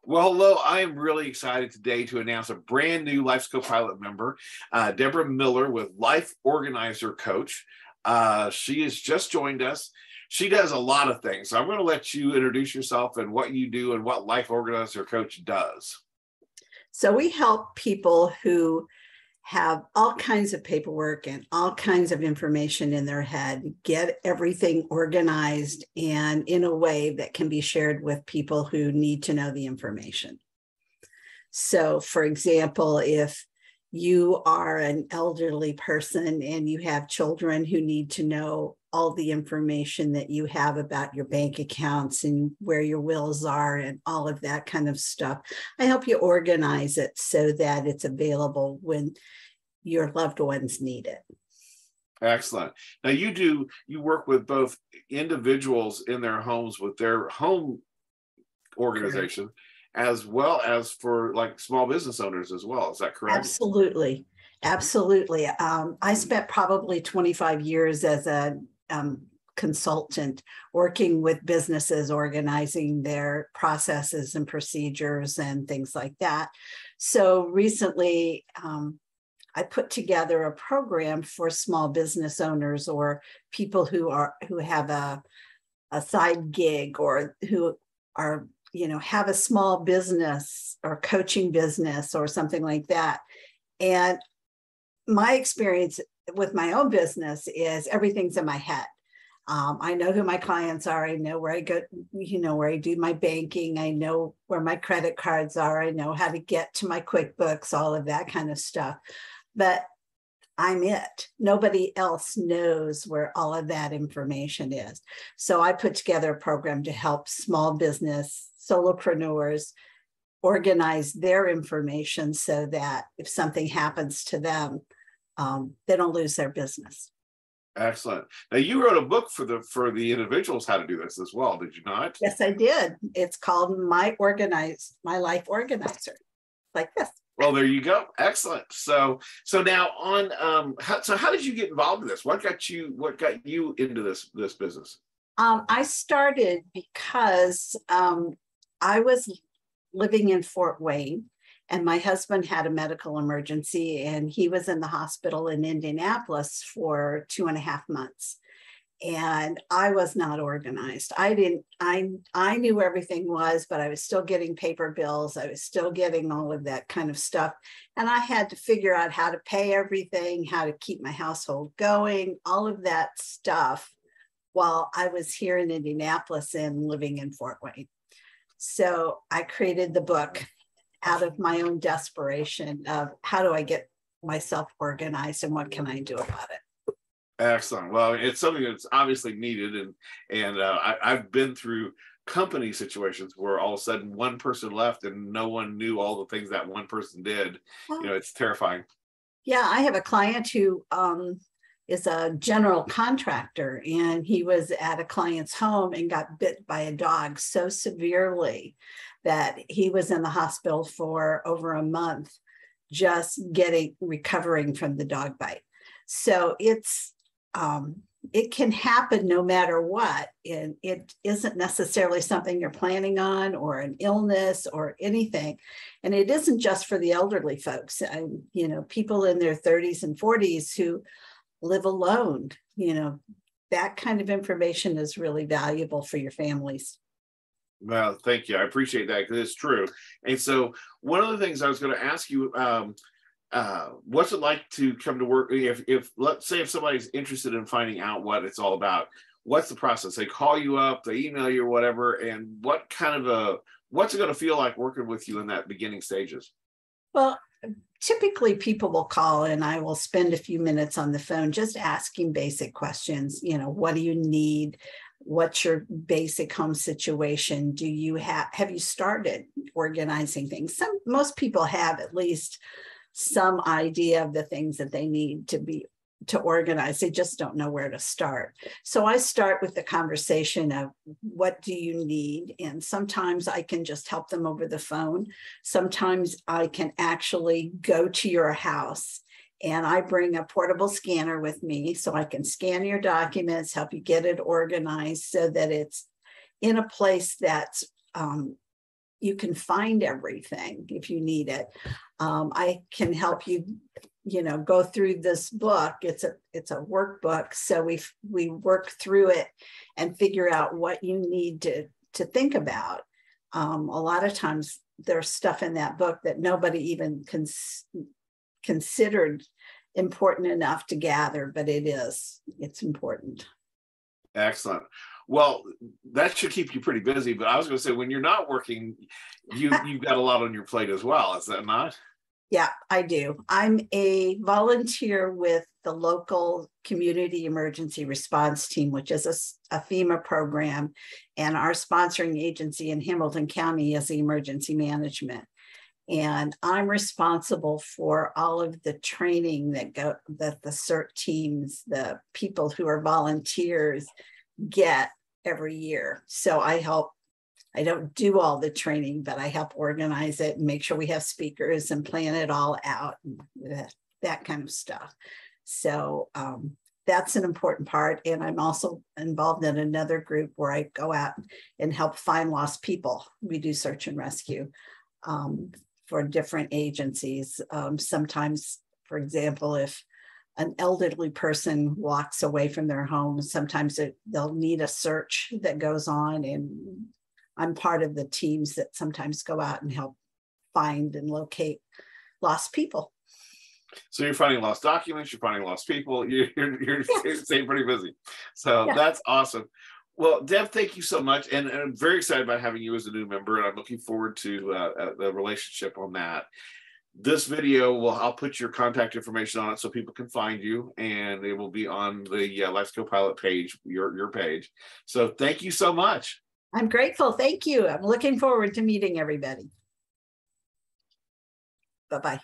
Well, hello. I am really excited today to announce a brand new Life Pilot member, Deborah Miller with Life Organizer Coach. She has just joined us. She does a lot of things. So I'm going to let you introduce yourself and what you do and what Life Organizer Coach does. So we help people who have all kinds of paperwork and all kinds of information in their head, get everything organized and in a way that can be shared with people who need to know the information. So, for example, if you are an elderly person and you have children who need to know all the information that you have about your bank accounts and where your wills are and all of that kind of stuff, I help you organize it so that it's available when your loved ones need it. Excellent. Now you work with both individuals in their homes with their home organization, as well as for like small business owners as well. Is that correct? Absolutely. Absolutely. I spent probably 25 years as a consultant working with businesses, organizing their processes and procedures and things like that. So recently, I put together a program for small business owners or people who have a side gig or who are, have a small business or coaching business or something like that. And my experience with my own business is everything's in my head. I know who my clients are. I know where I go, where I do my banking. I know where my credit cards are. I know how to get to my QuickBooks, all of that kind of stuff. But I'm it. Nobody else knows where all of that information is. So I put together a program to help small business solopreneurs organize their information so that if something happens to them, they don't lose their business. Excellent. Now you wrote a book for the individuals how to do this as well, did you not? Yes, I did. It's called My Life Organizer, like this. Well, there you go. Excellent. So now on how did you get involved in this? What got you into this business? I started because I was living in Fort Wayne and my husband had a medical emergency and he was in the hospital in Indianapolis for 2.5 months. And I was not organized. I knew everything was, but I was still getting paper bills. I was still getting all of that kind of stuff. And I had to figure out how to pay everything, how to keep my household going, all of that stuff while I was here in Indianapolis and living in Fort Wayne. So I created the book out of my own desperation of how do I get myself organized and what can I do about it? Excellent. Well, it's something that's obviously needed, and I've been through company situations where all of a sudden one person left and no one knew all the things that one person did. It's terrifying. Yeah, I have a client who is a general contractor, and he was at a client's home and got bit by a dog so severely that he was in the hospital for over a month, just recovering from the dog bite. So it can happen no matter what. And it isn't necessarily something you're planning on or an illness or anything. And it isn't just for the elderly folks. People in their 30s and 40s who live alone, that kind of information is really valuable for your families. Well, thank you. I appreciate that because it's true. And so one of the things I was going to ask you, what's it like to come to work? If let's say if somebody's interested in finding out what it's all about, what's the process? They call you up, they email you or whatever, and what's it going to feel like working with you in that beginning stages? Well, typically people will call and I will spend a few minutes on the phone just asking basic questions. What do you need? What's your basic home situation? Have you started organizing things? Most people have at least some idea of the things that they need to organize. They just don't know where to start. So I start with the conversation of what do you need? And sometimes I can just help them over the phone. Sometimes I can actually go to your house and I bring a portable scanner with me so I can scan your documents, help you get it organized so that it's in a place that's you can find everything if you need it. I can help you, go through this book. It's a workbook. So we work through it and figure out what you need to think about. A lot of times there's stuff in that book that nobody even considered important enough to gather, but it's important. Excellent. Well, that should keep you pretty busy, but I was going to say, when you're not working, you've got a lot on your plate as well. Is that not? Yeah, I do. I'm a volunteer with the local community emergency response team, which is a FEMA program, and our sponsoring agency in Hamilton County is the emergency management. And I'm responsible for all of the training that the CERT teams, the people who are volunteers, get every year. So I don't do all the training, but I help organize it and make sure we have speakers and plan it all out, and that kind of stuff. So that's an important part. And I'm also involved in another group where I go out and help find lost people. We do search and rescue for different agencies. Sometimes, for example, if an elderly person walks away from their home, sometimes they'll need a search that goes on, and I'm part of the teams that sometimes go out and help find and locate lost people. So you're finding lost documents, you're finding lost people, you're staying pretty busy. So That's awesome. Well, Deb, thank you so much. And I'm very excited about having you as a new member, and I'm looking forward to the relationship on that. This video, I'll put your contact information on it so people can find you, and it will be on the Let's Go Pilot page, your page. So thank you so much. I'm grateful. Thank you. I'm looking forward to meeting everybody. Bye-bye.